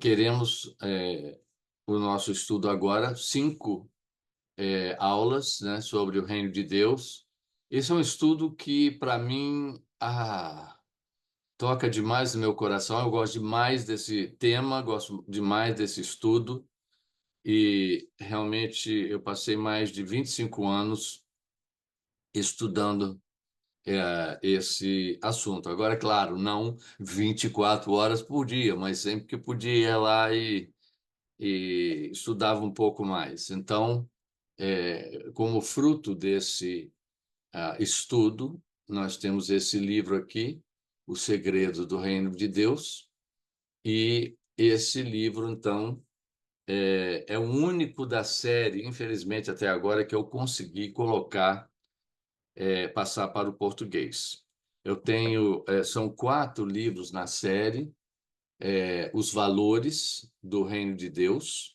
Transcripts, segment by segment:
queremos o nosso estudo agora, 5 aulas, né, sobre o Reino de Deus. Esse é um estudo que, para mim, toca demais no meu coração. Eu gosto demais desse tema, gosto demais desse estudo. E realmente eu passei mais de 25 anos estudando esse assunto. Agora, é claro, não 24 horas por dia, mas sempre que podia ia lá e estudava um pouco mais. Então, como fruto desse estudo, nós temos esse livro aqui, O Segredo do Reino de Deus, e esse livro, então, é o único da série, infelizmente até agora, que eu consegui colocar, passar para o português. Eu tenho, são 4 livros na série, Os Valores do Reino de Deus.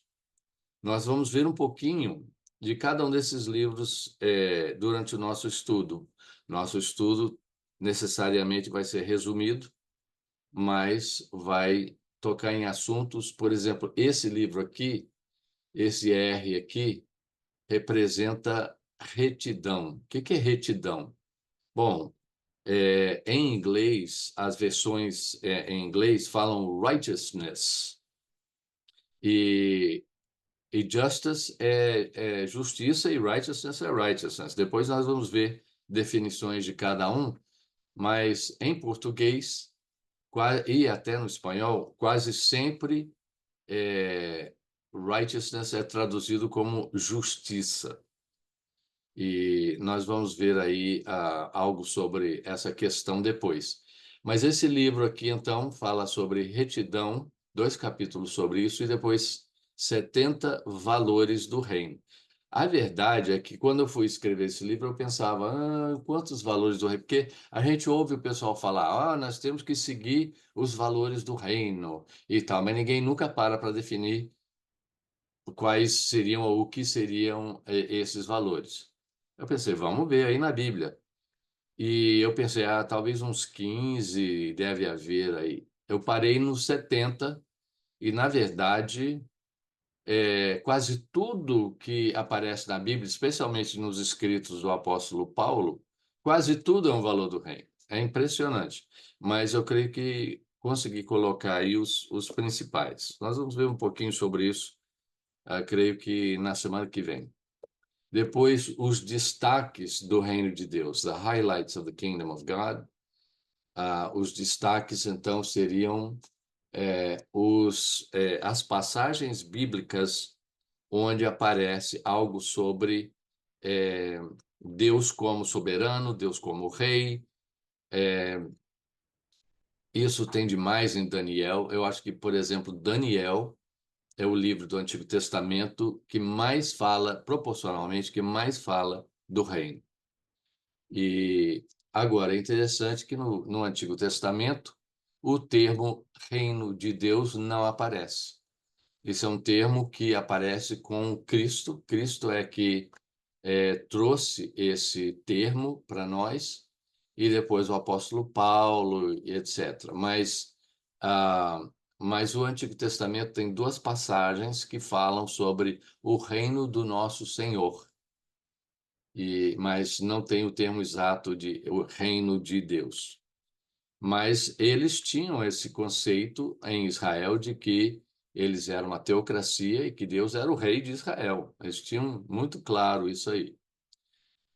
Nós vamos ver um pouquinho de cada um desses livros durante o nosso estudo. Nosso estudo necessariamente vai ser resumido, mas vai tocar em assuntos, por exemplo, esse livro aqui, esse R aqui, representa retidão. O que é retidão? Bom, em inglês, as versões em inglês falam righteousness, e justice é justiça e righteousness é righteousness. Depois nós vamos ver definições de cada um, mas em português e até no espanhol, quase sempre righteousness é traduzido como justiça. E nós vamos ver aí algo sobre essa questão depois. Mas esse livro aqui, então, fala sobre retidão, 2 capítulos sobre isso, e depois 70 valores do reino. A verdade é que quando eu fui escrever esse livro, eu pensava, quantos valores do reino? Porque a gente ouve o pessoal falar, nós temos que seguir os valores do reino e tal, mas ninguém nunca para definir quais seriam ou o que seriam esses valores. Eu pensei, vamos ver aí na Bíblia. E eu pensei, talvez uns 15 deve haver aí. Eu parei nos 70 e, na verdade, quase tudo que aparece na Bíblia, especialmente nos escritos do apóstolo Paulo, quase tudo é um valor do reino. É impressionante. Mas eu creio que consegui colocar aí os principais. Nós vamos ver um pouquinho sobre isso, creio que na semana que vem. Depois, os destaques do reino de Deus, the highlights of the kingdom of God. Os destaques, então, seriam as passagens bíblicas onde aparece algo sobre Deus como soberano, Deus como rei. Isso tem demais em Daniel. Eu acho que, por exemplo, Daniel é o livro do Antigo Testamento que mais fala, proporcionalmente, que mais fala do reino. E agora é interessante que no Antigo Testamento o termo reino de Deus não aparece. Esse é um termo que aparece com Cristo. Cristo é que trouxe esse termo para nós, e depois o apóstolo Paulo, e etc. Ah, mas o Antigo Testamento tem 2 passagens que falam sobre o reino do nosso Senhor. Mas não tem o termo exato de o reino de Deus. Mas eles tinham esse conceito em Israel de que eles eram uma teocracia e que Deus era o rei de Israel. Eles tinham muito claro isso aí.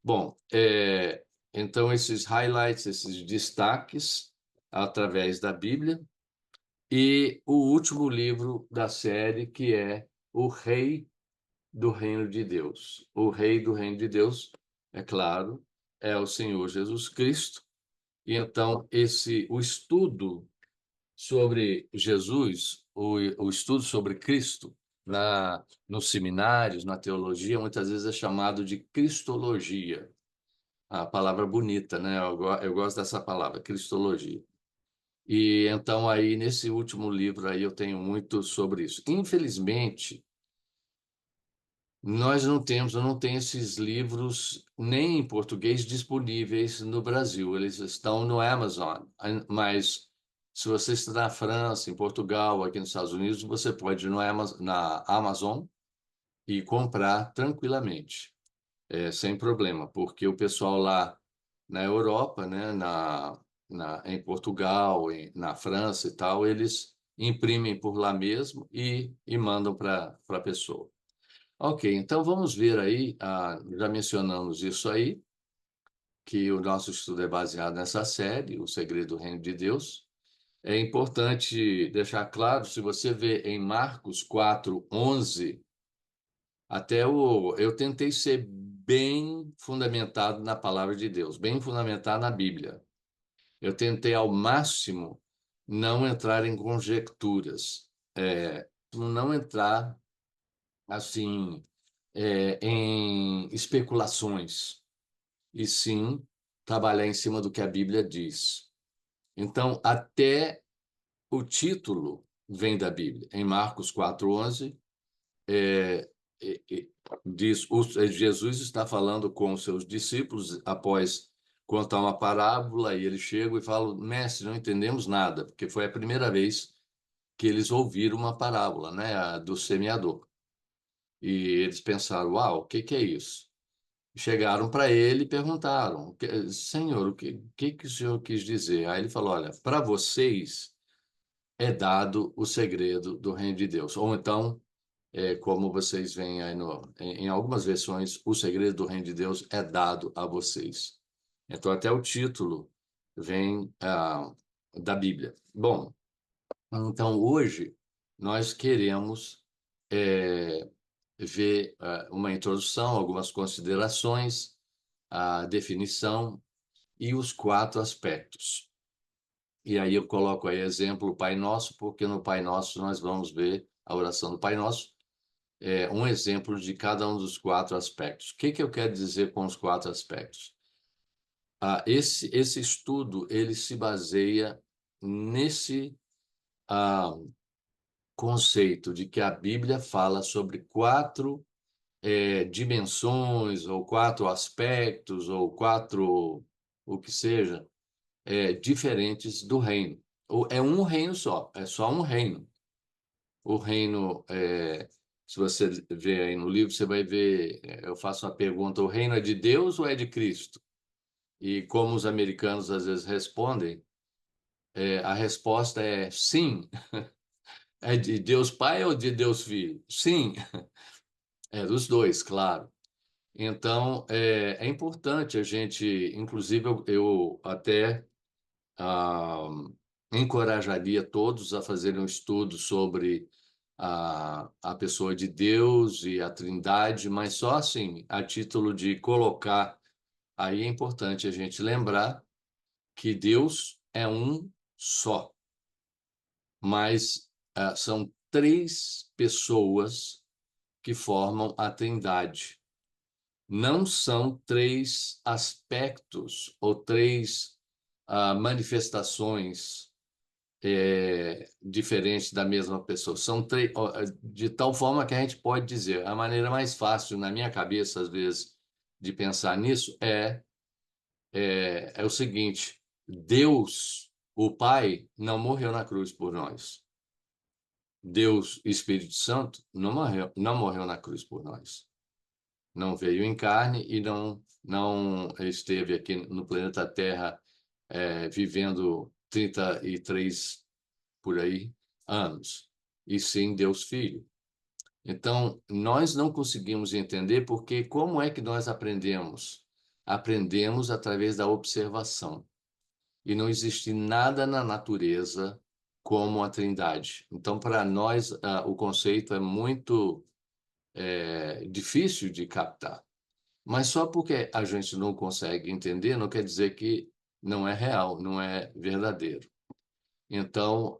Bom, então esses highlights, esses destaques através da Bíblia, e o último livro da série, que é O Rei do Reino de Deus. O Rei do Reino de Deus, é claro, é o Senhor Jesus Cristo. E então o estudo sobre Jesus, o estudo sobre Cristo nos seminários, na teologia, muitas vezes é chamado de cristologia. A palavra bonita, né? Eu gosto dessa palavra, cristologia. E então aí nesse último livro aí eu tenho muito sobre isso. Infelizmente, eu não tenho esses livros nem em português disponíveis no Brasil. Eles estão no Amazon, mas Se você está na França, em Portugal, aqui nos Estados Unidos, você pode ir na Amazon e comprar tranquilamente, sem problema, porque o pessoal lá na Europa, né, em Portugal, na França e tal, eles imprimem por lá mesmo e mandam para a pessoa. Ok, então vamos ver aí, já mencionamos isso aí, que o nosso estudo é baseado nessa série, O Segredo do Reino de Deus. É importante deixar claro, se você vê em Marcos 4:11, eu tentei ser bem fundamentado na palavra de Deus, bem fundamentado na Bíblia. Eu tentei ao máximo não entrar em conjecturas, não entrar assim em especulações, e sim trabalhar em cima do que a Bíblia diz. Então, até o título vem da Bíblia. Em Marcos 4:11, é, diz, Jesus está falando com os seus discípulos após contar uma parábola, e eles chegam e falam: Mestre, não entendemos nada, porque foi a primeira vez que eles ouviram uma parábola, né, a do semeador. E eles pensaram: Uau, o que que é isso? Chegaram para ele e perguntaram: Senhor, o que o senhor quis dizer? Aí ele falou: Olha, para vocês é dado o segredo do reino de Deus. Ou então, como vocês veem aí em algumas versões, o segredo do reino de Deus é dado a vocês. Então, até o título vem da Bíblia. Bom, então hoje nós queremos é, ver uma introdução, algumas considerações, a definição e os quatro aspectos. E aí eu coloco aí exemplo o Pai Nosso, porque no Pai Nosso nós vamos ver a oração do Pai Nosso, um exemplo de cada um dos quatro aspectos. O que que eu quero dizer com os quatro aspectos? Esse estudo ele se baseia nesse ah, conceito de que a Bíblia fala sobre quatro dimensões, ou quatro aspectos, ou quatro, o que seja, diferentes do reino. É um reino só, é só um reino. O reino, se você ver aí no livro, você vai ver, eu faço uma pergunta: o reino é de Deus ou é de Cristo? E como os americanos às vezes respondem, a resposta é sim. É de Deus Pai ou de Deus Filho? Sim, é dos dois, claro. Então, é importante a gente, inclusive, eu até ah, encorajaria todos a fazerem um estudo sobre a pessoa de Deus e a Trindade, mas só assim, a título de colocar, aí é importante a gente lembrar que Deus é um só, mas são três pessoas que formam a Trindade. Não são três aspectos ou três manifestações diferentes da mesma pessoa. São três, de tal forma que a gente pode dizer, a maneira mais fácil, na minha cabeça, às vezes, de pensar nisso é o seguinte: Deus, o Pai, não morreu na cruz por nós. Deus, Espírito Santo, não morreu na cruz por nós. Não veio em carne e não esteve aqui no planeta Terra vivendo 33 por aí anos, e sim Deus Filho. Então, nós não conseguimos entender porque como é que nós aprendemos? Aprendemos através da observação. E não existe nada na natureza como a Trindade. Então, para nós, o conceito é muito difícil de captar. Mas só porque a gente não consegue entender, não quer dizer que não é real, não é verdadeiro. Então,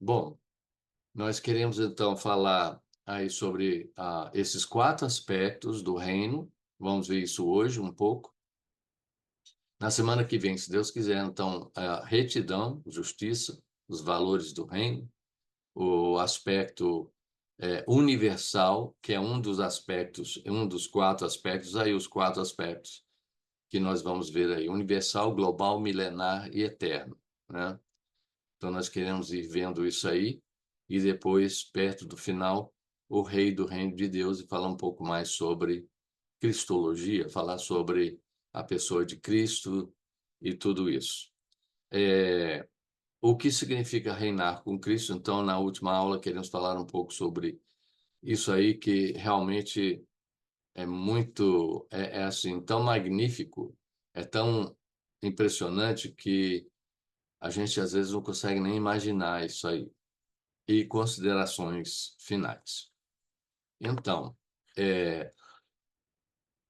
bom, nós queremos então falar aí sobre esses quatro aspectos do reino. Vamos ver isso hoje um pouco. Na semana que vem, se Deus quiser, então, a retidão, justiça, os valores do reino, o aspecto universal, que é um dos aspectos, um dos quatro aspectos, aí os quatro aspectos que nós vamos ver aí: universal, global, milenar e eterno, né? Então, nós queremos ir vendo isso aí, e depois, perto do final, o rei do reino de Deus, e falar um pouco mais sobre cristologia, falar sobre a pessoa de Cristo e tudo isso. O que significa reinar com Cristo? Então, na última aula, queremos falar um pouco sobre isso aí, que realmente é muito, é assim, tão magnífico, é tão impressionante que a gente às vezes não consegue nem imaginar isso aí. E considerações finais. Então,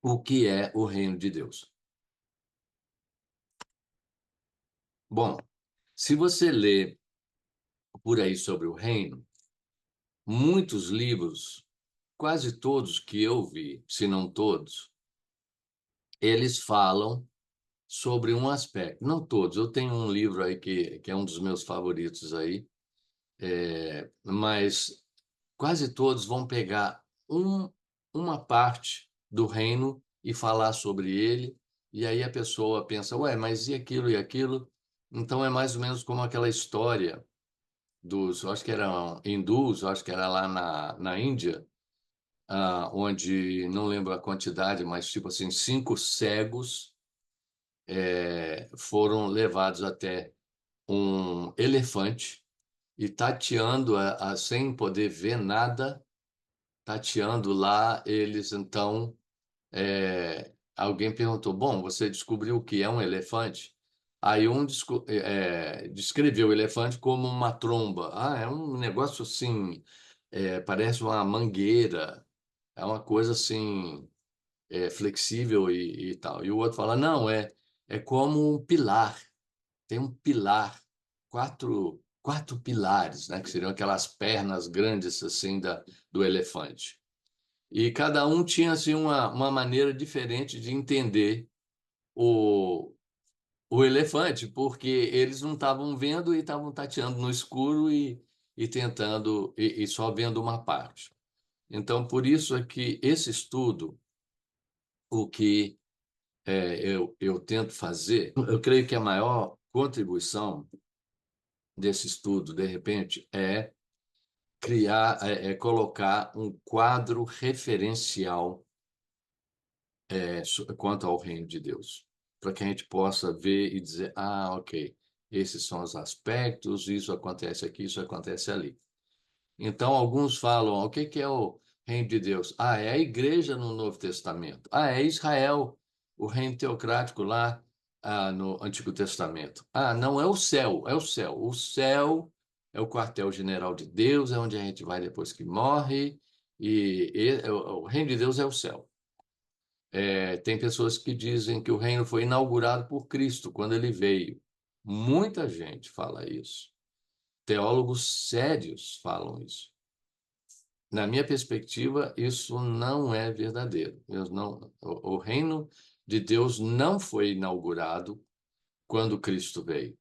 o que é o reino de Deus? Bom, se você lê por aí sobre o reino, muitos livros, quase todos que eu vi, se não todos, eles falam sobre um aspecto. Não todos, eu tenho um livro aí que é um dos meus favoritos aí, mas quase todos vão pegar uma parte do reino e falar sobre ele, e aí a pessoa pensa, ué, mas e aquilo e aquilo? Então é mais ou menos como aquela história dos, eu acho que eram hindus, eu acho que era lá na Índia, onde, não lembro a quantidade, mas tipo assim, 5 cegos foram levados até um elefante e tateando sem poder ver nada, tateando lá, eles então, alguém perguntou, bom, você descobriu o que é um elefante? Aí um descreveu o elefante como uma tromba. Ah, é um negócio assim, parece uma mangueira, é uma coisa assim, flexível e tal. E o outro fala, não, é como um pilar, tem um pilar, quatro pilares, né, que seriam aquelas pernas grandes assim do elefante. E cada um tinha assim, uma maneira diferente de entender o, o elefante, porque eles não estavam vendo e estavam tateando no escuro e tentando, e só vendo uma parte. Então, por isso é que esse estudo, o que eu tento fazer, eu creio que a maior contribuição desse estudo, de repente, é criar, colocar um quadro referencial quanto ao reino de Deus, para que a gente possa ver e dizer, ok, esses são os aspectos, isso acontece aqui, isso acontece ali. Então, alguns falam, o que que é o reino de Deus? É a igreja no Novo Testamento. É Israel, o reino teocrático lá, no Antigo Testamento. Não, é o céu, é o céu. O céu é o quartel-general de Deus, é onde a gente vai depois que morre, o reino de Deus é o céu. Tem pessoas que dizem que o reino foi inaugurado por Cristo quando ele veio. Muita gente fala isso. Teólogos sérios falam isso. Na minha perspectiva, isso não é verdadeiro. O reino de Deus não foi inaugurado quando Cristo veio.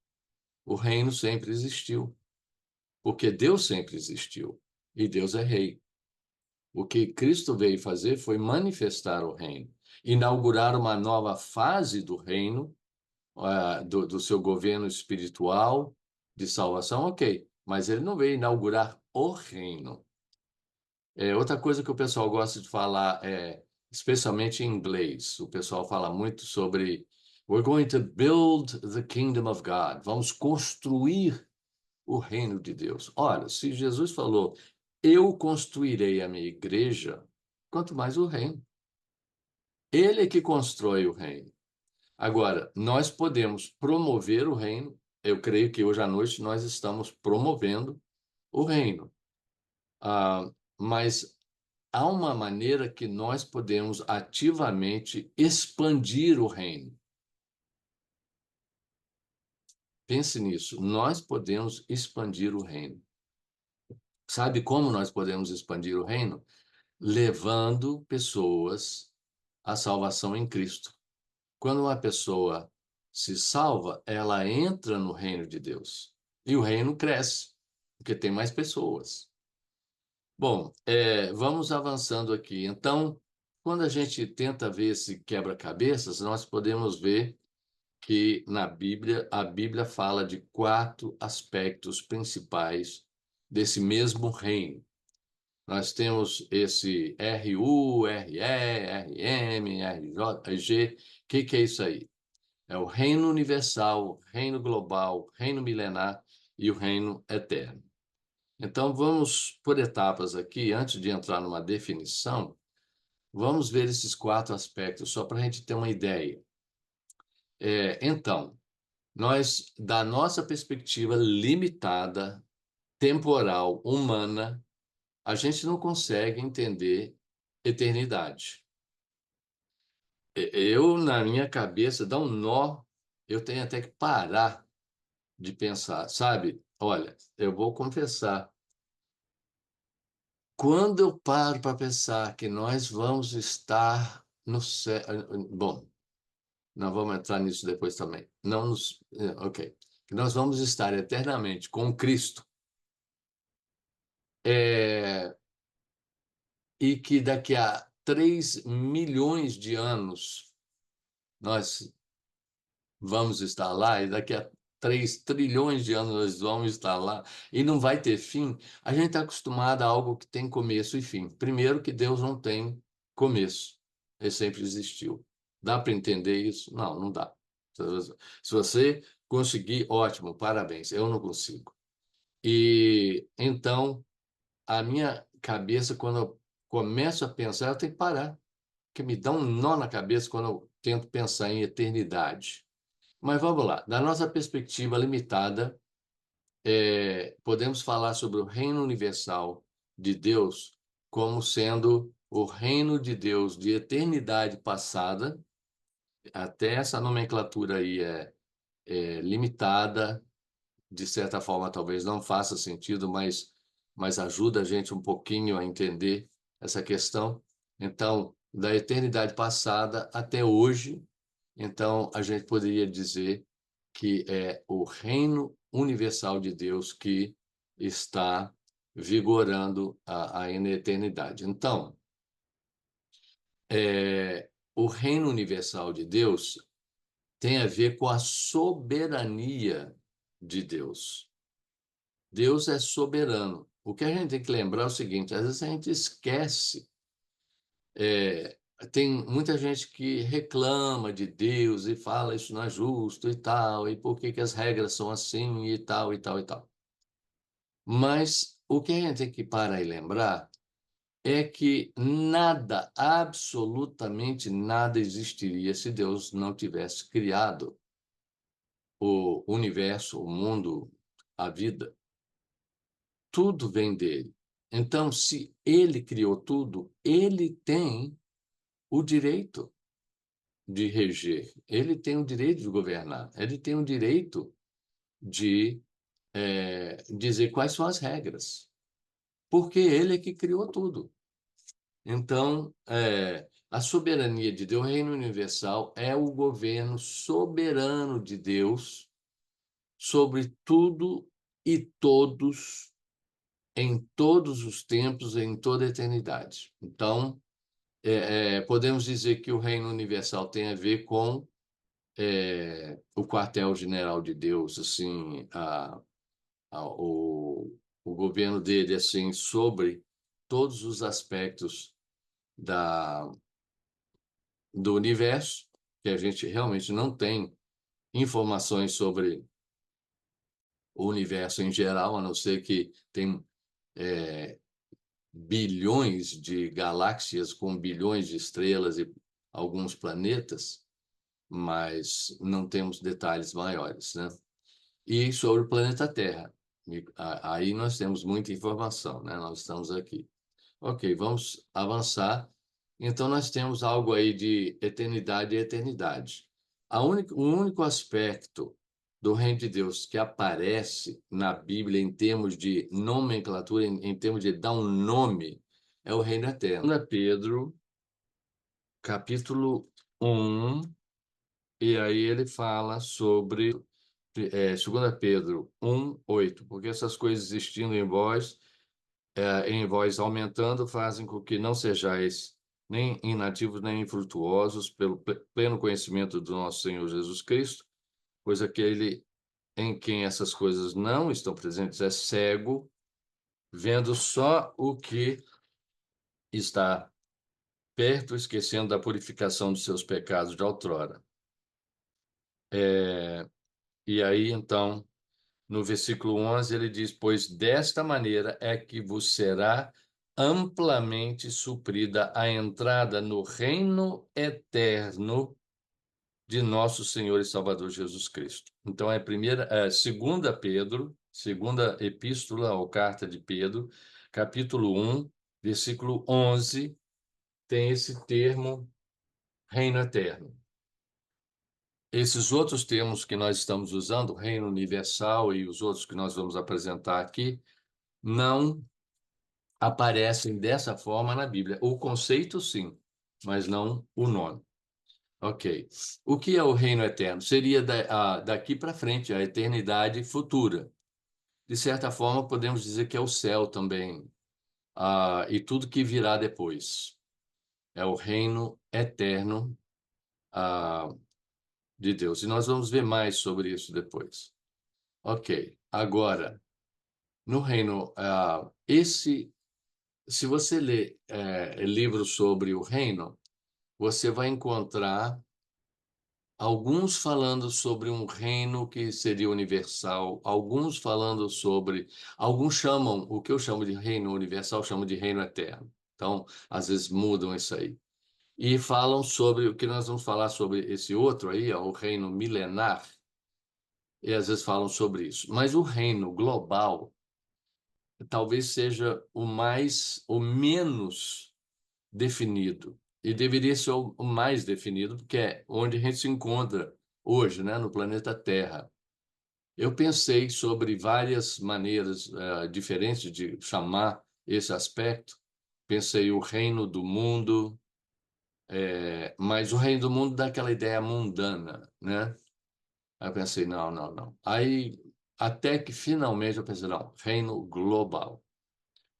O reino sempre existiu, porque Deus sempre existiu e Deus é rei. O que Cristo veio fazer foi manifestar o reino, inaugurar uma nova fase do reino, do seu governo espiritual de salvação, ok, mas ele não veio inaugurar o reino. Outra coisa que o pessoal gosta de falar especialmente em inglês, o pessoal fala muito sobre we're going to build the kingdom of God. Vamos construir o reino de Deus. Olha, se Jesus falou, eu construirei a minha igreja, quanto mais o reino. Ele é que constrói o reino. Agora, nós podemos promover o reino. Eu creio que hoje à noite nós estamos promovendo o reino. Mas há uma maneira que nós podemos ativamente expandir o reino. Pense nisso. Nós podemos expandir o reino. Sabe como nós podemos expandir o reino? Levando pessoas à salvação em Cristo. Quando uma pessoa se salva, ela entra no reino de Deus. E o reino cresce, porque tem mais pessoas. Bom, vamos avançando aqui. Então, quando a gente tenta ver esse quebra-cabeças, nós podemos ver que na Bíblia, a Bíblia fala de 4 aspectos principais desse mesmo reino. Nós temos esse RU, RE, RM, RJ, o que é isso aí? É o reino universal, reino global, reino milenar e o reino eterno. Então, vamos por etapas aqui, antes de entrar numa definição, vamos ver esses 4 aspectos, só para a gente ter uma ideia. Então, nós, da nossa perspectiva limitada, temporal, humana, a gente não consegue entender eternidade. Eu, na minha cabeça, dá um nó, eu tenho até que parar de pensar, sabe? Olha, eu vou confessar, quando eu paro para pensar que nós vamos estar no céu, bom, nós vamos entrar nisso depois também. Não nos, ok. Que nós vamos estar eternamente com Cristo. É, e que daqui a 3 milhões de anos nós vamos estar lá, e daqui a 3 trilhões de anos nós vamos estar lá, e não vai ter fim, a gente está acostumado a algo que tem começo e fim. Primeiro, que Deus não tem começo, ele sempre existiu. Dá para entender isso? Não, não dá. Se você conseguir, ótimo, parabéns. Eu não consigo. E então, a minha cabeça, quando eu começo a pensar, eu tenho que parar, porque me dá um nó na cabeça quando eu tento pensar em eternidade. Mas vamos lá, da nossa perspectiva limitada, podemos falar sobre o reino universal de Deus como sendo o reino de Deus de eternidade passada. Até essa nomenclatura aí é limitada, de certa forma talvez não faça sentido, mas ajuda a gente um pouquinho a entender essa questão. Então, da eternidade passada até hoje, então a gente poderia dizer que é o reino universal de Deus que está vigorando a eternidade. Então, o reino universal de Deus tem a ver com a soberania de Deus. Deus é soberano. O que a gente tem que lembrar é o seguinte: às vezes a gente esquece. Tem muita gente que reclama de Deus e fala isso não é justo e tal, e por que que as regras são assim e tal e tal e tal. Mas o que a gente tem que parar e lembrar é que nada, absolutamente nada existiria se Deus não tivesse criado o universo, o mundo, a vida. Tudo vem dele. Então, se ele criou tudo, ele tem o direito de reger, ele tem o direito de governar, ele tem o direito de dizer quais são as regras, porque ele é que criou tudo. Então, a soberania de Deus, o reino universal, é o governo soberano de Deus sobre tudo e todos, em todos os tempos, em toda a eternidade. Então, podemos dizer que o reino universal tem a ver com o quartel-general de Deus, assim, o governo dele, assim, sobre todos os aspectos da, do universo, que a gente realmente não tem informações sobre o universo em geral, a não ser que tem bilhões de galáxias com bilhões de estrelas e alguns planetas, mas não temos detalhes maiores, né? E sobre o planeta Terra. Aí nós temos muita informação, né? Nós estamos aqui. Ok, vamos avançar. Então, nós temos algo aí de eternidade e eternidade. O único aspecto do reino de Deus que aparece na Bíblia em termos de nomenclatura, em termos de dar um nome, é o reino eterno. 2 Pedro, capítulo 1, e aí ele fala sobre 2 Pedro 1:8, porque essas coisas existindo em vós aumentando, fazem com que não sejais nem inativos nem infrutuosos pelo pleno conhecimento do nosso Senhor Jesus Cristo. pois aquele em quem essas coisas não estão presentes é cego, vendo só o que está perto, esquecendo da purificação dos seus pecados de outrora. E aí, então, no versículo 11, ele diz: Pois desta maneira é que vos será amplamente suprida a entrada no reino eterno de nosso Senhor e Salvador Jesus Cristo. Então, segunda Pedro, segunda epístola ou carta de Pedro, capítulo 1, versículo 11, tem esse termo reino eterno. Esses outros termos que nós estamos usando, reino universal e os outros que nós vamos apresentar aqui, não aparecem dessa forma na Bíblia. O conceito, sim, mas não o nome. Ok. O que é o reino eterno? Seria daqui para frente, a eternidade futura. De certa forma, podemos dizer que é o céu também, e tudo que virá depois. É o reino eterno, de Deus. E nós vamos ver mais sobre isso depois. Ok. Agora, no reino, se você ler livros sobre o reino, você vai encontrar alguns falando sobre um reino que seria universal, alguns chamam, o que eu chamo de reino universal, chamam de reino eterno. Então, às vezes mudam isso aí. E falam sobre o que nós vamos falar sobre esse outro aí, ó, o reino milenar, e às vezes falam sobre isso. Mas o reino global talvez seja o menos definido. E deveria ser o mais definido, porque é onde a gente se encontra hoje, né, no planeta Terra. Eu pensei sobre várias maneiras diferentes de chamar esse aspecto. Pensei o reino do mundo, mas o reino do mundo dá aquela ideia mundana, né? Aí eu pensei, não, não, não. Aí, até que finalmente eu pensei, não, reino global.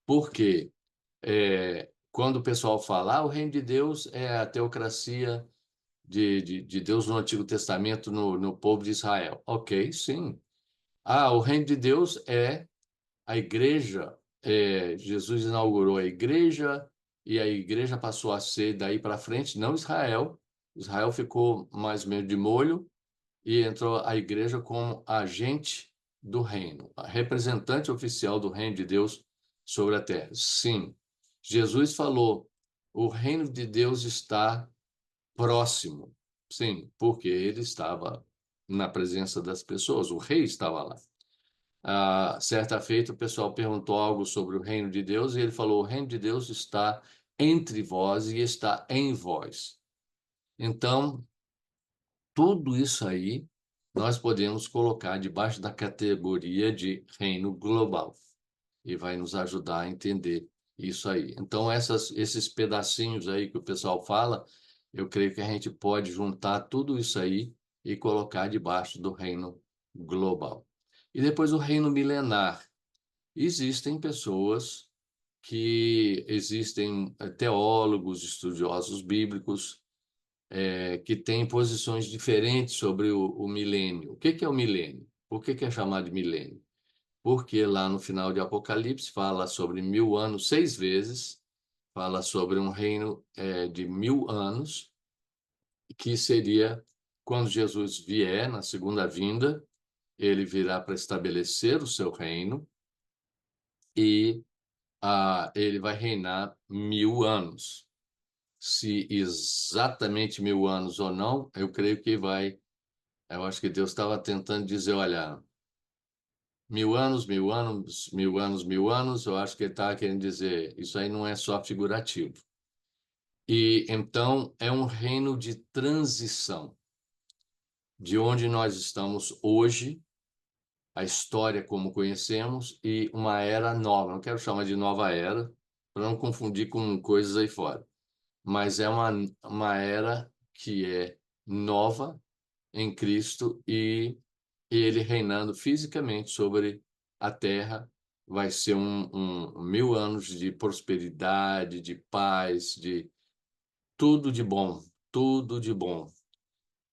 Por quê? Quando o pessoal fala, o reino de Deus é a teocracia de Deus no Antigo Testamento no povo de Israel. Ok, sim. O reino de Deus é a igreja. Jesus inaugurou a igreja e a igreja passou a ser daí para frente, não Israel. Israel ficou mais ou menos de molho e entrou a igreja como agente do reino, a representante oficial do reino de Deus sobre a terra. Sim, Jesus falou: o reino de Deus está próximo. Sim, porque ele estava na presença das pessoas, o rei estava lá. Certa feita, o pessoal perguntou algo sobre o reino de Deus e ele falou: o reino de Deus está entre vós e está em vós. Então, tudo isso aí nós podemos colocar debaixo da categoria de reino global e vai nos ajudar a entender isso aí. Então, esses pedacinhos aí que o pessoal fala, eu creio que a gente pode juntar tudo isso aí e colocar debaixo do reino global. E depois o reino milenar. Existem pessoas existem teólogos, estudiosos bíblicos, que têm posições diferentes sobre o milênio. O que é o milênio? Por que é chamado de milênio? Porque lá no final de Apocalipse fala sobre 1.000 anos, 6 vezes, fala sobre um reino de 1.000 anos, que seria quando Jesus vier na segunda vinda, ele virá para estabelecer o seu reino e ele vai reinar 1.000 anos. Se exatamente 1.000 anos ou não, eu creio que vai. Eu acho que Deus estava tentando dizer, olha, 1.000 anos, 1.000 anos, 1.000 anos, 1.000 anos, eu acho que ele estava querendo dizer, isso aí não é só figurativo. E então é um reino de transição, de onde nós estamos hoje, a história como conhecemos, e uma era nova. Não quero chamar de nova era, para não confundir com coisas aí fora. Mas é uma era que é nova em Cristo e ele reinando fisicamente sobre a terra. Vai ser 1.000 anos de prosperidade, de paz, de tudo de bom, tudo de bom.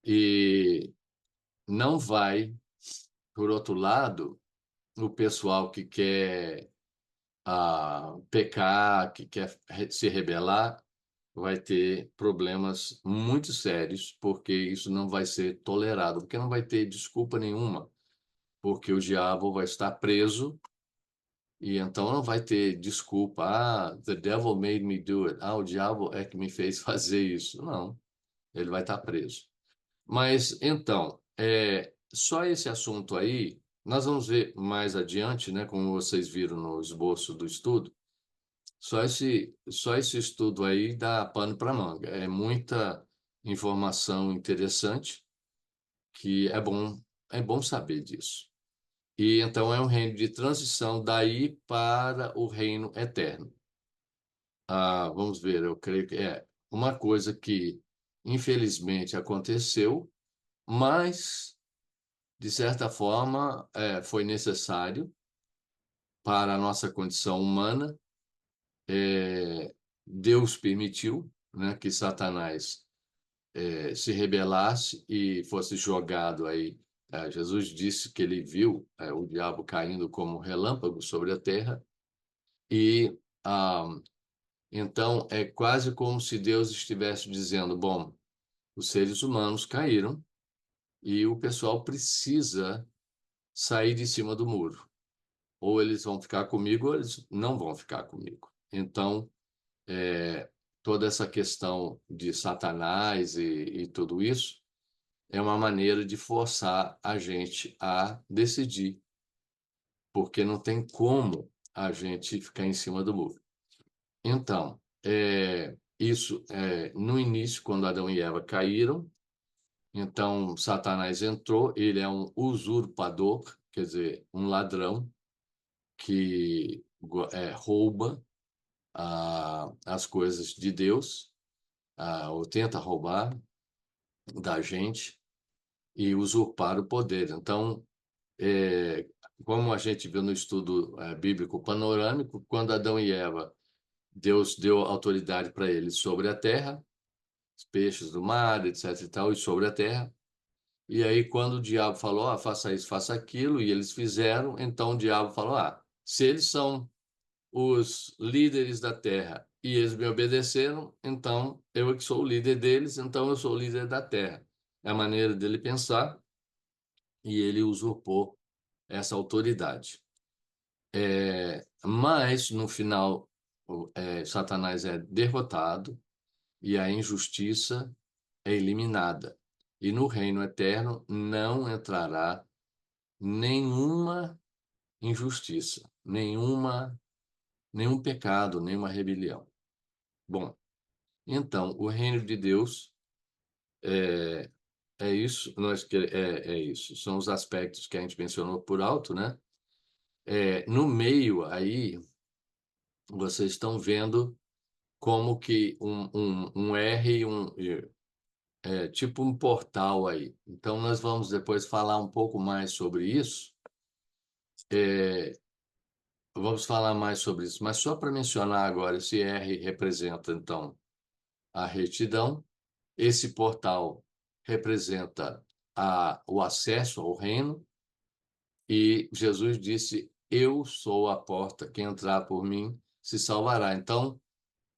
E não vai, por outro lado, o pessoal que quer pecar, que quer se rebelar, vai ter problemas muito sérios, porque isso não vai ser tolerado, porque não vai ter desculpa nenhuma, porque o diabo vai estar preso e então não vai ter desculpa. The devil made me do it. O diabo é que me fez fazer isso. Não, ele vai estar preso. Mas então, só esse assunto aí, nós vamos ver mais adiante, né, como vocês viram no esboço do estudo. Só esse estudo aí dá pano para manga. É muita informação interessante que é bom saber disso. E então é um reino de transição daí para o reino eterno. Vamos ver, eu creio que é uma coisa que infelizmente aconteceu, mas de certa forma foi necessário para a nossa condição humana. Deus permitiu, né, que Satanás se rebelasse e fosse jogado aí. Jesus disse que ele viu o diabo caindo como relâmpago sobre a terra e ah, então é quase como se Deus estivesse dizendo: bom, os seres humanos caíram e o pessoal precisa sair de cima do muro. Ou eles vão ficar comigo, ou eles não vão ficar comigo. Então, toda essa questão de Satanás e tudo isso é uma maneira de forçar a gente a decidir, porque não tem como a gente ficar em cima do muro. Então, isso no início, quando Adão e Eva caíram, então Satanás entrou, ele é um usurpador, quer dizer, um ladrão que rouba as coisas de Deus, ou tenta roubar da gente e usurpar o poder. Então, é, como a gente viu no estudo bíblico panorâmico, quando Adão e Eva, Deus deu autoridade para eles sobre a terra, os peixes do mar, etc e tal, e sobre a terra. E aí, quando o diabo falou, faça isso, faça aquilo, e eles fizeram, então o diabo falou, se eles são os líderes da terra e eles me obedeceram, então eu é que sou o líder deles, então eu sou o líder da terra. É a maneira dele pensar e ele usurpou essa autoridade. Mas, no final, Satanás é derrotado e a injustiça é eliminada. E no reino eterno não entrará nenhuma injustiça, nenhum pecado, nenhuma rebelião. Bom, então, o reino de Deus é isso, é isso. São os aspectos que a gente mencionou por alto, né? No meio aí, vocês estão vendo como que um R e tipo um portal aí. Então, nós vamos depois falar um pouco mais sobre isso. Vamos falar mais sobre isso, mas só para mencionar agora, esse R representa, então, a retidão, esse portal representa o acesso ao reino, e Jesus disse: Eu sou a porta, quem entrar por mim se salvará. Então,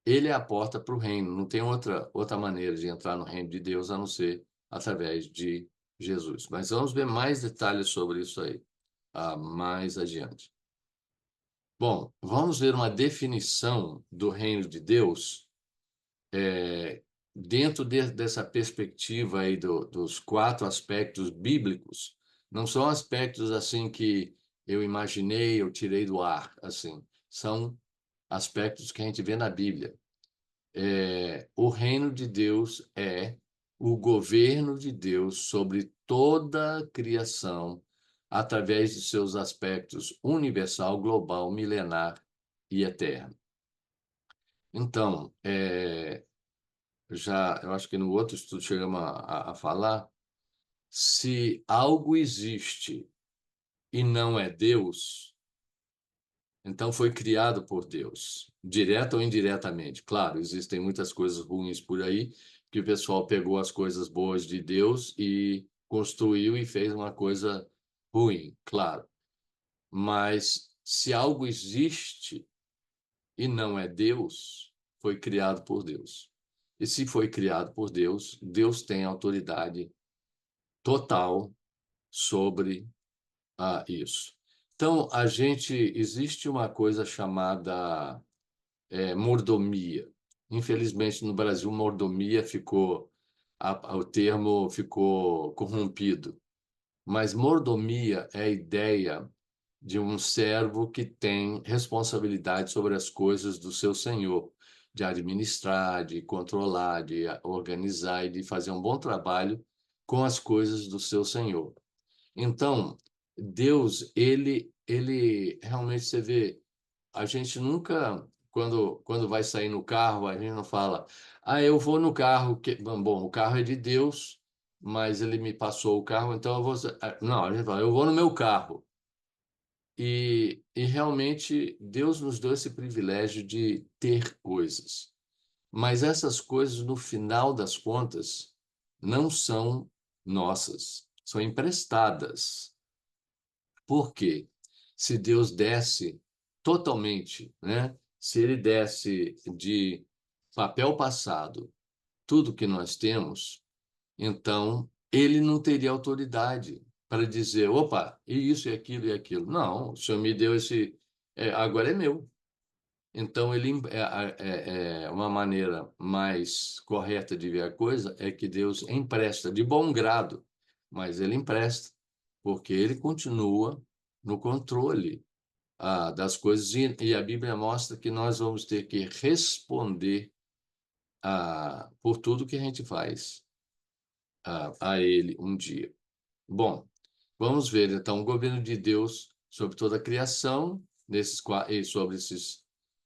ele é a porta para o reino. Não tem outra maneira de entrar no reino de Deus a não ser através de Jesus. Mas vamos ver mais detalhes sobre isso aí, mais adiante. Bom, vamos ver uma definição do reino de Deus dentro dessa perspectiva aí dos quatro aspectos bíblicos. Não são aspectos assim que eu imaginei, eu tirei do ar, assim. São aspectos que a gente vê na Bíblia. O reino de Deus é o governo de Deus sobre toda a criação, através de seus aspectos universal, global, milenar e eterno. Então, eu acho que no outro estudo chegamos a falar, se algo existe e não é Deus, então foi criado por Deus, direta ou indiretamente. Claro, existem muitas coisas ruins por aí, que o pessoal pegou as coisas boas de Deus e construiu e fez uma coisa ruim, claro. Mas se algo existe e não é Deus, foi criado por Deus. E se foi criado por Deus, Deus tem autoridade total sobre isso. Então, existe uma coisa chamada mordomia. Infelizmente, no Brasil, mordomia o termo ficou corrompido. Mas mordomia é a ideia de um servo que tem responsabilidade sobre as coisas do seu senhor, de administrar, de controlar, de organizar e de fazer um bom trabalho com as coisas do seu senhor. Então, Deus, ele realmente você vê, a gente nunca, quando vai sair no carro, a gente não fala, eu vou no carro, bom, o carro é de Deus, mas ele me passou o carro, então eu vou. Não, a gente fala, eu vou no meu carro. E realmente Deus nos deu esse privilégio de ter coisas. Mas essas coisas, no final das contas, não são nossas, são emprestadas. Por quê? Se Deus desse totalmente, né? Se ele desse de papel passado tudo que nós temos, então ele não teria autoridade para dizer, opa, e isso e aquilo e aquilo. Não, o senhor me deu agora é meu. Então uma maneira mais correta de ver a coisa é que Deus empresta de bom grado, mas ele empresta porque ele continua no controle das coisas e a Bíblia mostra que nós vamos ter que responder por tudo que a gente faz a ele um dia. Bom, vamos ver então o governo de Deus sobre toda a criação,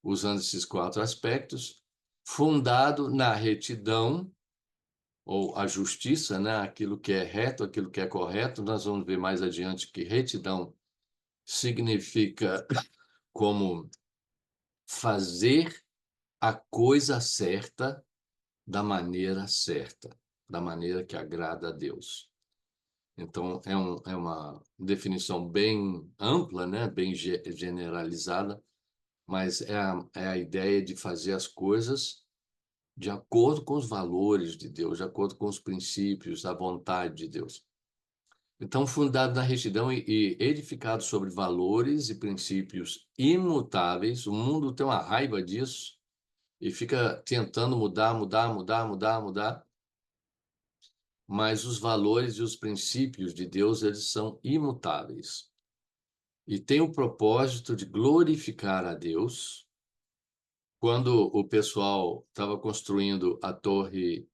usando esses quatro aspectos, fundado na retidão ou a justiça, né? Aquilo que é reto, aquilo que é correto. Nós vamos ver mais adiante que retidão significa como fazer a coisa certa da maneira certa, da maneira que agrada a Deus. Então, é uma definição bem ampla, né? Bem generalizada, mas é a ideia de fazer as coisas de acordo com os valores de Deus, de acordo com os princípios, a vontade de Deus. Então, fundado na retidão e edificado sobre valores e princípios imutáveis, o mundo tem uma raiva disso e fica tentando mudar, mudar, mudar, mudar, mudar. Mas os valores e os princípios de Deus, eles são imutáveis. E tem o propósito de glorificar a Deus. Quando o pessoal estava construindo a Torre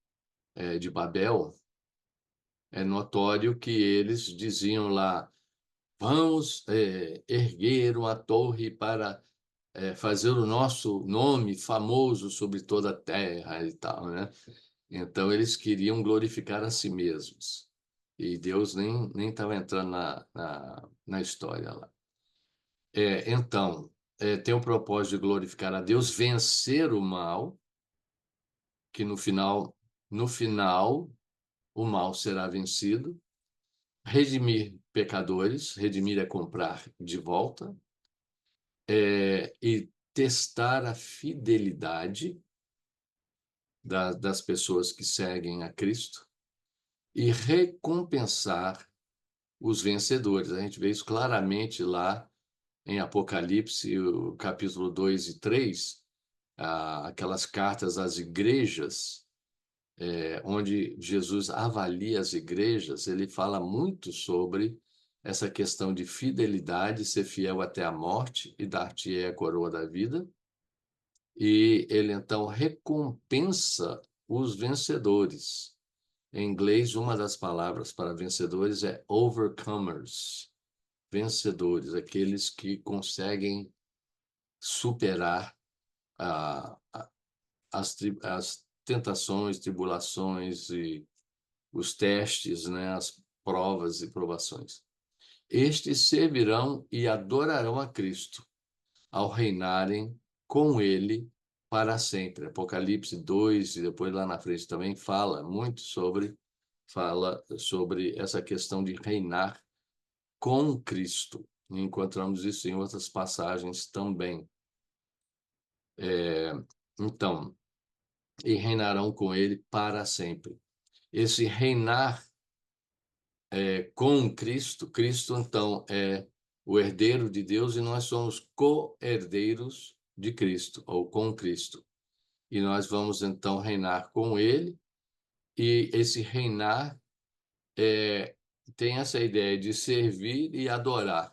de Babel, é notório que eles diziam lá, vamos erguer uma torre para fazer o nosso nome famoso sobre toda a terra e tal, né? Então, eles queriam glorificar a si mesmos. E Deus nem estava entrando na história lá. Então, tem o propósito de glorificar a Deus, vencer o mal, que no final, o mal será vencido, redimir pecadores, redimir é comprar de volta, e testar a fidelidade das pessoas que seguem a Cristo e recompensar os vencedores. A gente vê isso claramente lá em Apocalipse, o capítulo 2 e 3, aquelas cartas às igrejas, onde Jesus avalia as igrejas, ele fala muito sobre essa questão de fidelidade, ser fiel até a morte e dar-te a coroa da vida. E ele então recompensa os vencedores. Em inglês, uma das palavras para vencedores é overcomers, vencedores, aqueles que conseguem superar as tentações, tribulações e os testes, né, as provas e provações. Estes servirão e adorarão a Cristo ao reinarem com ele para sempre. Apocalipse 2, e depois lá na frente também fala muito sobre fala sobre essa questão de reinar com Cristo. Encontramos isso em outras passagens também. Então, e reinarão com ele para sempre. Esse reinar com Cristo, Cristo então é o herdeiro de Deus e nós somos co-herdeiros de Cristo, ou com Cristo. E nós vamos então reinar com ele, e esse reinar tem essa ideia de servir e adorar.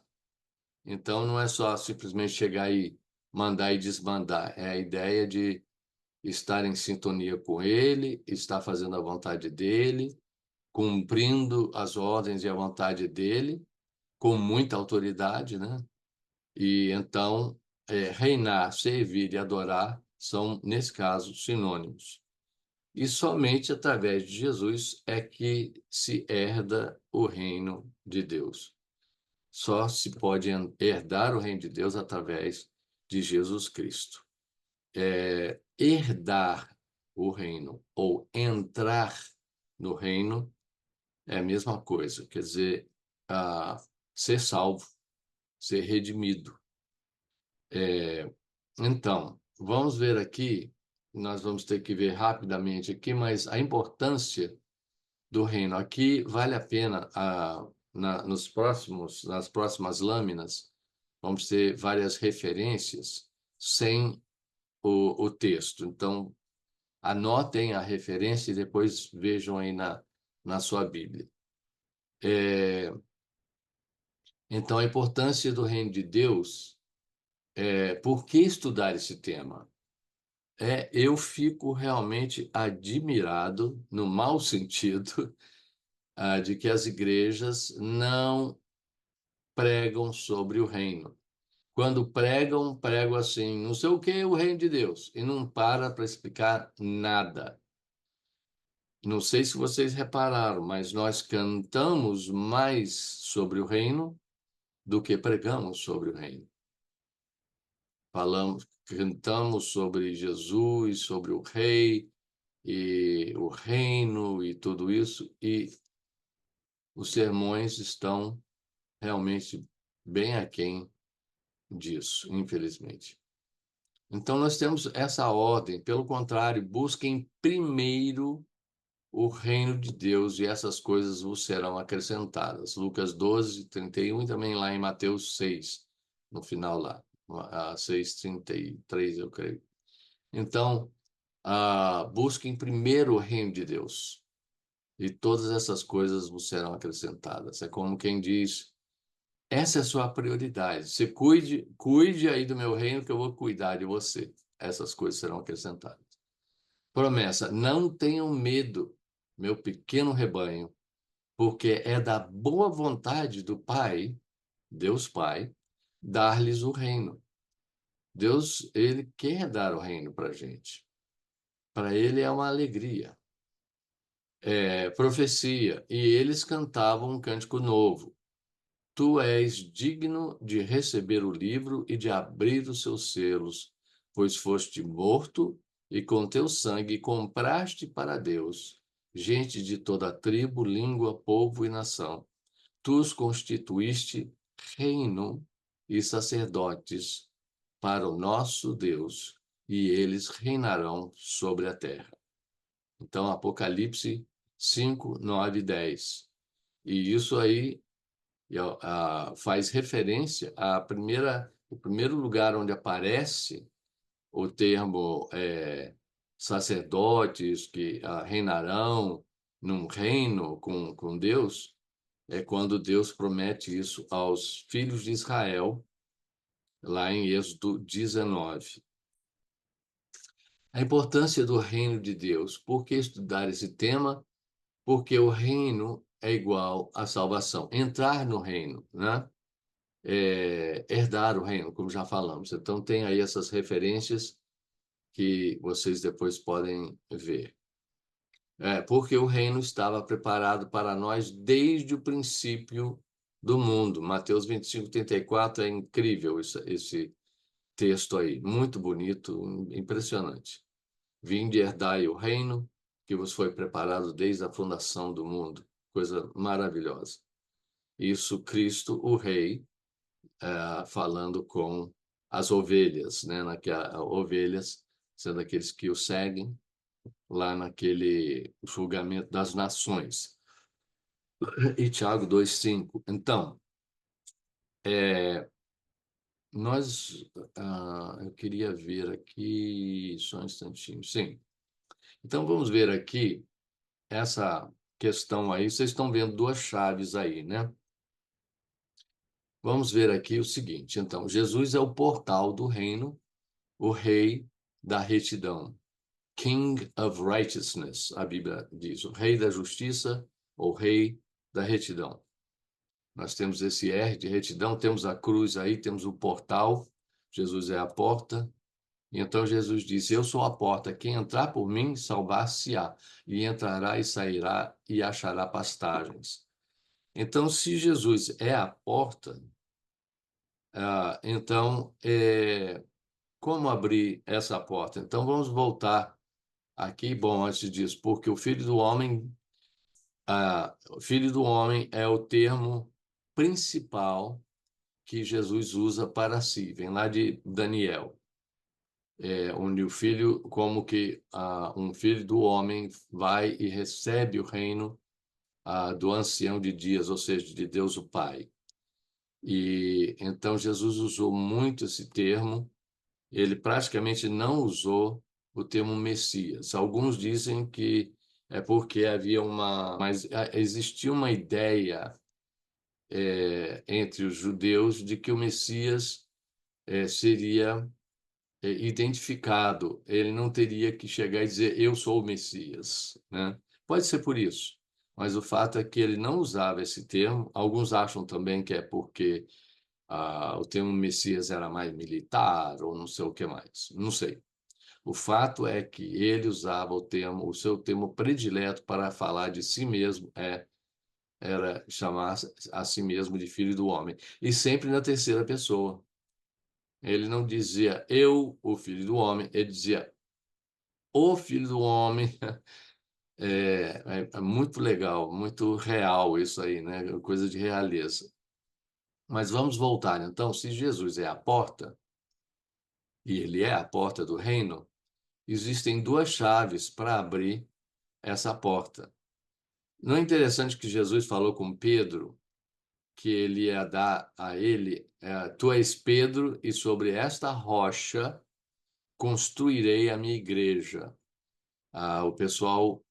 Então não é só simplesmente chegar e mandar e desmandar, é a ideia de estar em sintonia com ele, estar fazendo a vontade dele, cumprindo as ordens e a vontade dele, com muita autoridade, né? E então, reinar, servir e adorar são, nesse caso, sinônimos. E somente através de Jesus é que se herda o reino de Deus. Só se pode herdar o reino de Deus através de Jesus Cristo. Herdar o reino ou entrar no reino é a mesma coisa, quer dizer, ser salvo, ser redimido. Então, vamos ver aqui, nós vamos ter que ver rapidamente aqui, mas a importância do reino aqui vale a pena, nas próximas lâminas, vamos ter várias referências sem o texto. Então, anotem a referência e depois vejam aí na sua Bíblia. Então, a importância do reino de Deus, por que estudar esse tema? Eu fico realmente admirado, no mau sentido, de que as igrejas não pregam sobre o reino. Quando pregam, pregam assim, não sei o que é o reino de Deus, e não para explicar nada. Não sei se vocês repararam, mas nós cantamos mais sobre o reino do que pregamos sobre o reino. Cantamos sobre Jesus, sobre o rei e o reino e tudo isso, e os sermões estão realmente bem aquém disso, infelizmente. Então, nós temos essa ordem. Pelo contrário, busquem primeiro o reino de Deus e essas coisas vos serão acrescentadas. Lucas 12, 31 e também lá em Mateus 6, no final lá, 6:33, eu creio. Então, busquem primeiro o reino de Deus e todas essas coisas vos serão acrescentadas. É como quem diz, essa é a sua prioridade. Você cuide aí do meu reino que eu vou cuidar de você. Essas coisas serão acrescentadas. Promessa: não tenham medo, meu pequeno rebanho, porque é da boa vontade do Pai, Deus Pai, dar-lhes o reino. Deus, ele quer dar o reino para a gente. Para ele é uma alegria. Profecia. E eles cantavam um cântico novo. Tu és digno de receber o livro e de abrir os seus selos, pois foste morto e com teu sangue compraste para Deus gente de toda tribo, língua, povo e nação. Tu os constituíste reino e sacerdotes para o nosso Deus, e eles reinarão sobre a terra. Então, Apocalipse 5, 9 e 10. E isso aí faz referência o primeiro lugar onde aparece o termo sacerdotes que reinarão num reino com Deus, é quando Deus promete isso aos filhos de Israel, lá em Êxodo 19. A importância do reino de Deus. Por que estudar esse tema? Porque o reino é igual à salvação. Entrar no reino, né? Herdar o reino, como já falamos. Então, tem aí essas referências que vocês depois podem ver. Porque o reino estava preparado para nós desde o princípio do mundo. Mateus 25, 34 é incrível esse texto aí. Muito bonito, impressionante. Vinde, herdai o reino que vos foi preparado desde a fundação do mundo. Coisa maravilhosa. Isso, Cristo, o Rei, falando com as ovelhas, né? Ovelhas sendo aqueles que o seguem lá naquele julgamento das nações. E Tiago 2,5. Então, eu queria ver aqui, só um instantinho. Sim. Então, vamos ver aqui essa questão aí. Vocês estão vendo duas chaves aí, né? Vamos ver aqui o seguinte. Então, Jesus é o portal do reino, o rei da retidão. King of Righteousness, a Bíblia diz. O rei da justiça ou rei da retidão. Nós temos esse R de retidão, temos a cruz aí, temos o portal. Jesus é a porta. E então Jesus disse: Eu sou a porta. Quem entrar por mim, salvar-se-á. E entrará e sairá e achará pastagens. Então, se Jesus é a porta, então, como abrir essa porta? Então, vamos voltar aqui. Bom, antes disso, porque o Filho do Homem é o termo principal que Jesus usa para si. Vem lá de Daniel, onde o filho, como que um filho do homem vai e recebe o reino do ancião de dias, ou seja, de Deus o Pai. E então Jesus usou muito esse termo. Ele praticamente não usou o termo Messias. Alguns dizem que é porque havia mas existia uma ideia entre os judeus de que o Messias seria identificado. Ele não teria que chegar e dizer eu sou o Messias, né? Pode ser por isso, mas o fato é que ele não usava esse termo. Alguns acham também que é porque o termo Messias era mais militar ou não sei o que mais. Não sei. O fato é que ele usava o seu termo predileto para falar de si mesmo era chamar a si mesmo de filho do homem. E sempre na terceira pessoa. Ele não dizia eu, o filho do homem, ele dizia o filho do homem. É muito legal, muito real isso aí, né? Coisa de realeza. Mas vamos voltar, então, se Jesus é a porta, e ele é a porta do reino, existem duas chaves para abrir essa porta. Não é interessante que Jesus falou com Pedro que ele ia dar a ele, tu és Pedro, e sobre esta rocha construirei a minha igreja. O pessoal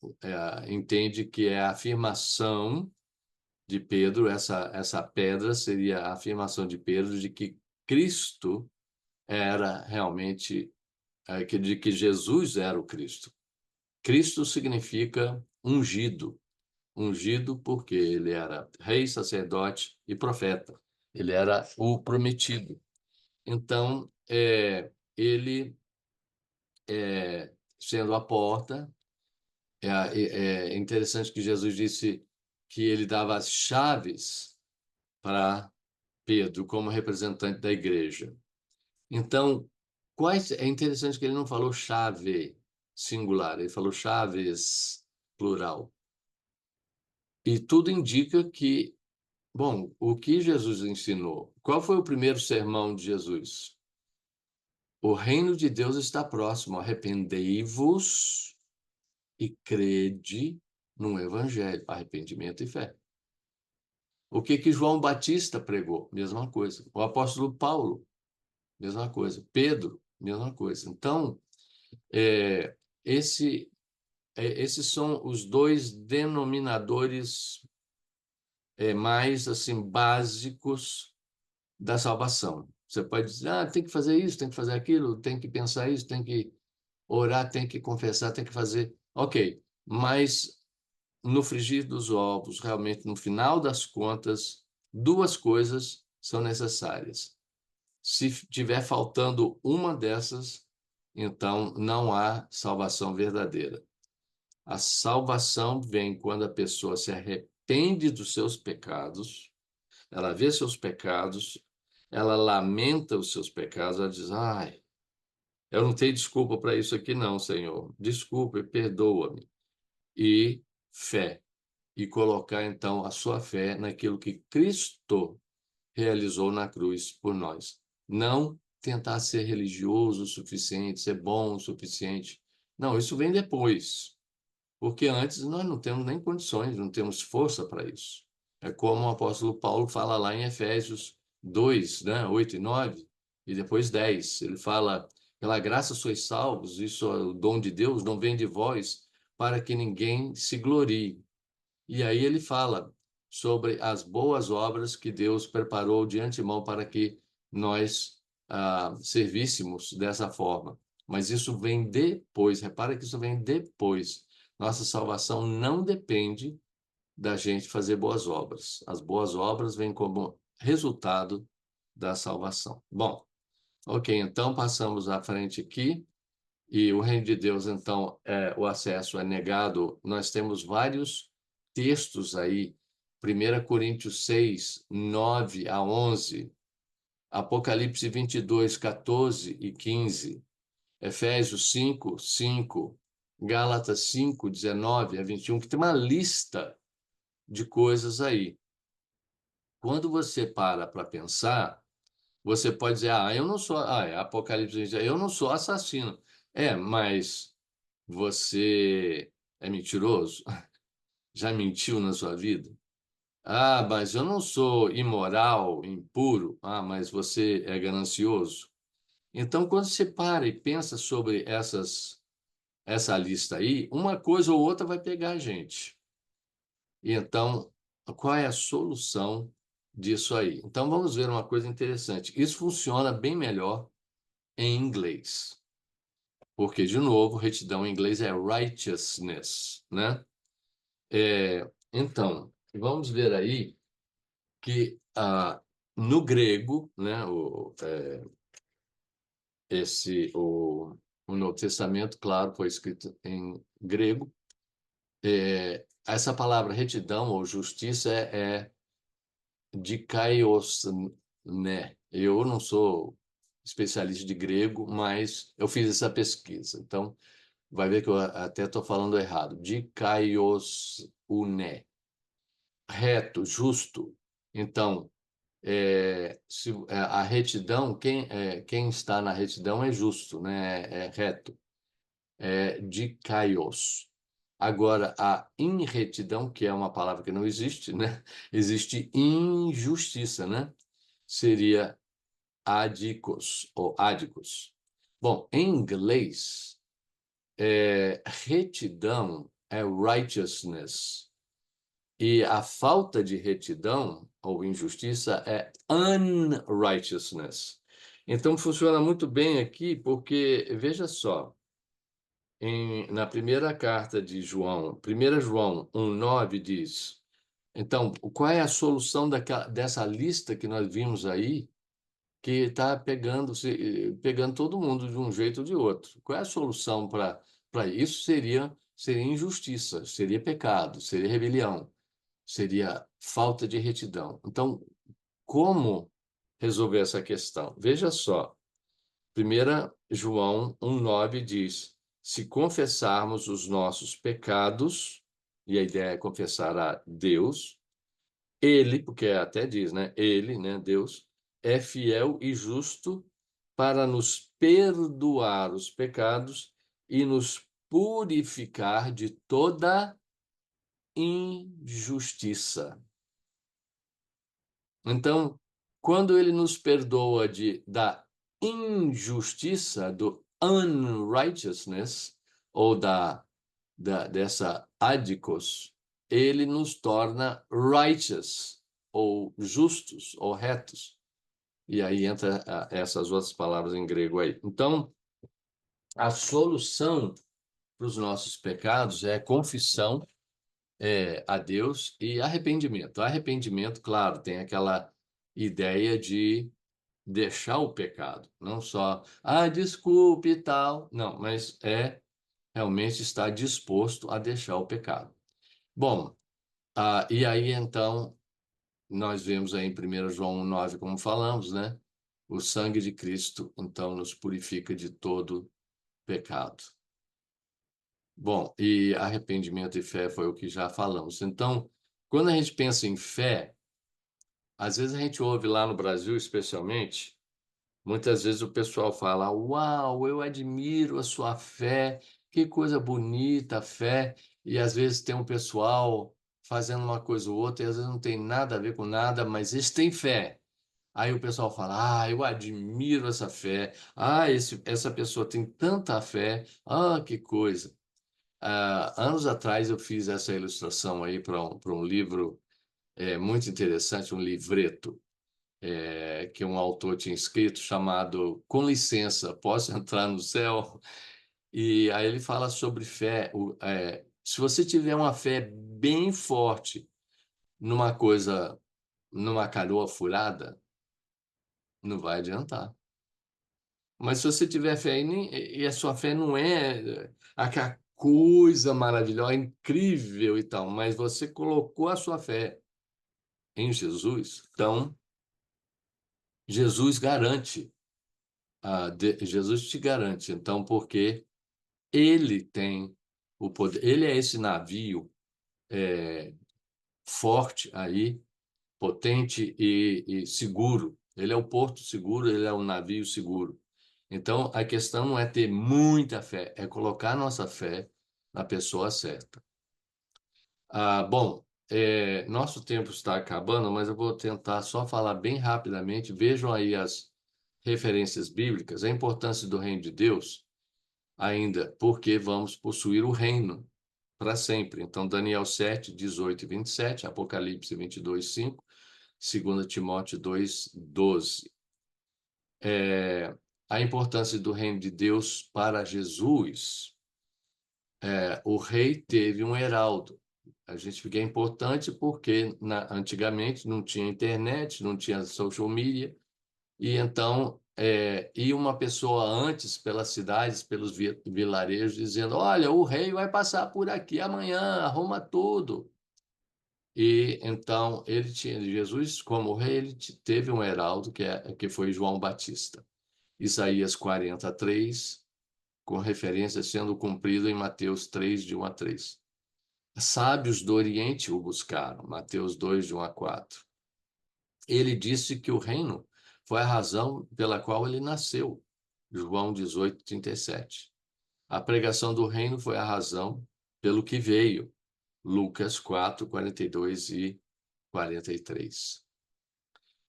entende que é a afirmação de Pedro, essa pedra seria a afirmação de Pedro de que Cristo era realmente, de que Jesus era o Cristo. Cristo significa ungido. Ungido porque ele era rei, sacerdote e profeta. Ele era o prometido. Então, ele, sendo a porta, é interessante que Jesus disse que ele dava as chaves para Pedro como representante da igreja. Então, é interessante que ele não falou chave singular, ele falou chaves plural. E tudo indica que, bom, o que Jesus ensinou? Qual foi o primeiro sermão de Jesus? O reino de Deus está próximo, arrependei-vos e crede no evangelho, arrependimento e fé. O que João Batista pregou? Mesma coisa. O apóstolo Paulo, mesma coisa. Pedro, mesma coisa. Então, é, esses são os dois denominadores mais assim básicos da salvação. Você pode dizer, tem que fazer isso, tem que fazer aquilo, tem que pensar isso, tem que orar, tem que confessar, tem que fazer. Ok, mas no frigir dos ovos, realmente, no final das contas, duas coisas são necessárias. Se tiver faltando uma dessas, então não há salvação verdadeira. A salvação vem quando a pessoa se arrepende dos seus pecados, ela vê seus pecados, ela lamenta os seus pecados, ela diz: eu não tenho desculpa para isso aqui, não, Senhor. Desculpa e perdoa-me. e fé. E colocar, então, a sua fé naquilo que Cristo realizou na cruz por nós. Não tentar ser religioso o suficiente, ser bom o suficiente. Não, isso vem depois. Porque antes nós não temos nem condições, não temos força para isso. É como o apóstolo Paulo fala lá em Efésios 2, né, 8 e 9, e depois 10. Ele fala: pela graça sois salvos, isso é o dom de Deus, não vem de vós, para que ninguém se glorie. E aí ele fala sobre as boas obras que Deus preparou de antemão para que nós servíssemos dessa forma. Mas isso vem depois, repara que isso vem depois. Nossa salvação não depende da gente fazer boas obras. As boas obras vêm como resultado da salvação. Bom, ok, então passamos à frente aqui. E o reino de Deus, então, o acesso é negado. Nós temos vários textos aí, 1 Coríntios 6, 9 a 11, Apocalipse 22, 14 e 15, Efésios 5, 5, Gálatas 5, 19 a 21, que tem uma lista de coisas aí. Quando você para pensar, você pode dizer, eu não sou, Apocalipse 20, eu não sou assassino. Mas você é mentiroso? Já mentiu na sua vida? Mas eu não sou imoral, impuro. Mas você é ganancioso. Então, quando você para e pensa sobre essa lista aí, uma coisa ou outra vai pegar a gente. E então, qual é a solução disso aí? Então, vamos ver uma coisa interessante. Isso funciona bem melhor em inglês. Porque, de novo, retidão em inglês é righteousness, né? Então, vamos ver aí que no grego, né, o Novo Testamento, claro, foi escrito em grego. Essa palavra retidão ou justiça é dikaios, né? Eu não sou especialista de grego, mas eu fiz essa pesquisa. Então, vai ver que eu até estou falando errado. Dikaios uné. Reto, justo. Então, a retidão, quem está na retidão é justo, né? É reto, é dikaios. Agora, a inretidão, que é uma palavra que não existe, né? Existe injustiça, né? Seria adikos ou ádicos. Bom, em inglês, retidão é righteousness. E a falta de retidão ou injustiça é unrighteousness. Então funciona muito bem aqui, porque, veja só, na primeira carta de João, 1 João 1,9 diz: então, qual é a solução dessa lista que nós vimos aí, que está pegando todo mundo de um jeito ou de outro? Qual é a solução para isso? Seria injustiça, seria pecado, seria rebelião, seria falta de retidão. Então, como resolver essa questão? Veja só, 1 João 1,9 diz: se confessarmos os nossos pecados, e a ideia é confessar a Deus, ele, porque até diz, né? Ele, né? Deus, é fiel e justo para nos perdoar os pecados e nos purificar de toda injustiça. Então, quando ele nos perdoa da injustiça, do unrighteousness, ou dessa adikos, ele nos torna righteous, ou justos, ou retos. E aí entra essas outras palavras em grego aí. Então, a solução para os nossos pecados é confissão a Deus e arrependimento. Arrependimento, claro, tem aquela ideia de deixar o pecado, não só, desculpe e tal, não, mas realmente estar disposto a deixar o pecado. Bom, e aí então, nós vemos aí em 1 João 9, como falamos, né? O sangue de Cristo, então, nos purifica de todo pecado. Bom, e arrependimento e fé foi o que já falamos. Então, quando a gente pensa em fé, às vezes a gente ouve lá no Brasil, especialmente, muitas vezes o pessoal fala: Uau, eu admiro a sua fé, que coisa bonita a fé. E às vezes tem um pessoal fazendo uma coisa ou outra, e às vezes não tem nada a ver com nada, mas eles têm fé. Aí o pessoal fala: Ah, eu admiro essa fé. Ah, essa pessoa tem tanta fé. Ah, que coisa. Anos atrás eu fiz essa ilustração aí para um livro muito interessante, um livreto, que um autor tinha escrito chamado Com licença, posso entrar no céu? E aí ele fala sobre fé. Se você tiver uma fé bem forte numa coisa, numa canoa furada, não vai adiantar. Mas se você tiver fé e a sua fé não é aquela coisa maravilhosa, incrível e tal, mas você colocou a sua fé em Jesus, então Jesus garante, Jesus te garante, então, porque ele tem o poder, ele é esse navio forte aí, potente e seguro. Ele é o porto seguro, ele é o navio seguro. Então, a questão não é ter muita fé, é colocar nossa fé na pessoa certa. Bom, nosso tempo está acabando, mas eu vou tentar só falar bem rapidamente. Vejam aí as referências bíblicas, a importância do reino de Deus, ainda, porque vamos possuir o reino para sempre. Então, Daniel 7, 18 e 27, Apocalipse 22, 5, 2 Timóteo 2, 12. A importância do reino de Deus para Jesus. O rei teve um heraldo. A gente fica importante porque antigamente não tinha internet, não tinha social media, e então ia uma pessoa antes pelas cidades, pelos vilarejos, dizendo: Olha, o rei vai passar por aqui amanhã, arruma tudo. E então ele tinha, Jesus, como rei, teve um heraldo que foi João Batista. Isaías 43, com referência sendo cumprido em Mateus 3, de 1 a 3. Sábios do Oriente o buscaram, Mateus 2, de 1 a 4. Ele disse que o reino foi a razão pela qual ele nasceu, João 18, 37. A pregação do reino foi a razão pelo que veio, Lucas 4, 42 e 43.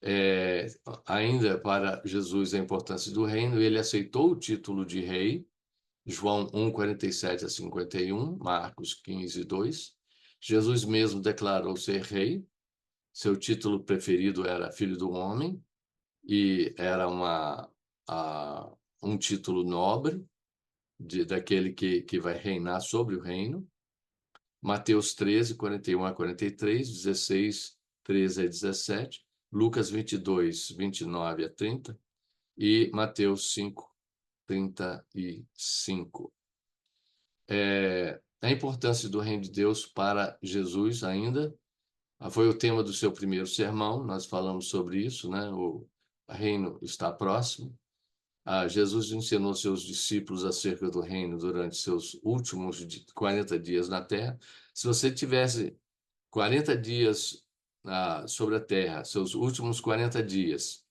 É, ainda para Jesus a importância do reino, ele aceitou o título de rei, João 1, 47 a 51, Marcos 15, 2. Jesus mesmo declarou ser rei, seu título preferido era Filho do Homem, e era um título nobre, daquele que vai reinar sobre o reino. Mateus 13, 41 a 43, 16, 13 a 17, Lucas 22, 29 a 30 e Mateus 5, 35. A importância do reino de Deus para Jesus ainda foi o tema do seu primeiro sermão, nós falamos sobre isso, né? O reino está próximo. Jesus ensinou seus discípulos acerca do reino durante seus últimos 40 dias na terra. Se você tivesse 40 dias sobre a terra, seus últimos 40 dias,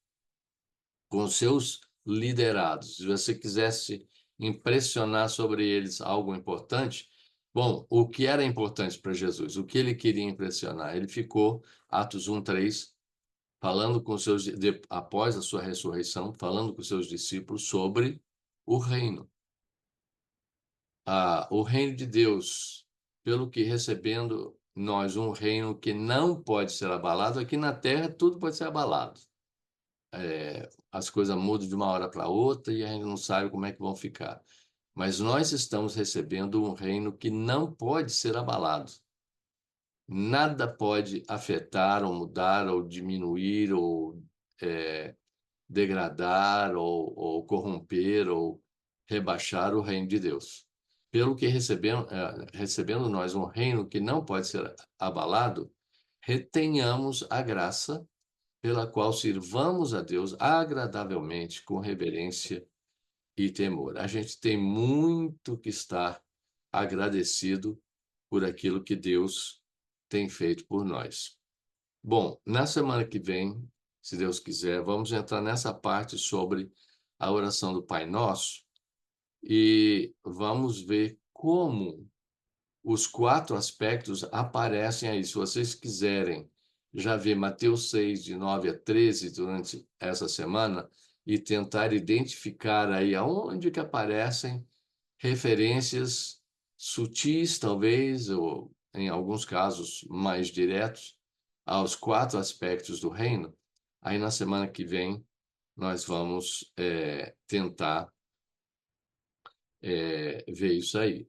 com seus liderados, se você quisesse impressionar sobre eles algo importante, bom, o que era importante para Jesus? O que ele queria impressionar? Ele ficou, Atos 1, 3, falando com seus, após a sua ressurreição, falando com seus discípulos sobre o reino. O reino de Deus, pelo que recebendo nós um reino que não pode ser abalado, aqui na terra tudo pode ser abalado. As coisas mudam de uma hora para outra e a gente não sabe como é que vão ficar. Mas nós estamos recebendo um reino que não pode ser abalado. Nada pode afetar ou mudar ou diminuir ou degradar ou corromper ou rebaixar o reino de Deus. Pelo que recebendo nós um reino que não pode ser abalado, retenhamos a graça pela qual sirvamos a Deus agradavelmente, com reverência e temor. A gente tem muito que estar agradecido por aquilo que Deus tem feito por nós. Bom, na semana que vem, se Deus quiser, vamos entrar nessa parte sobre a oração do Pai Nosso e vamos ver como os 4 aspectos aparecem aí. Se vocês quiserem já ver Mateus 6, de 9 a 13, durante essa semana, e tentar identificar aí aonde que aparecem referências sutis, talvez, ou em alguns casos mais diretos, aos 4 aspectos do reino, aí na semana que vem nós vamos tentar ver isso aí.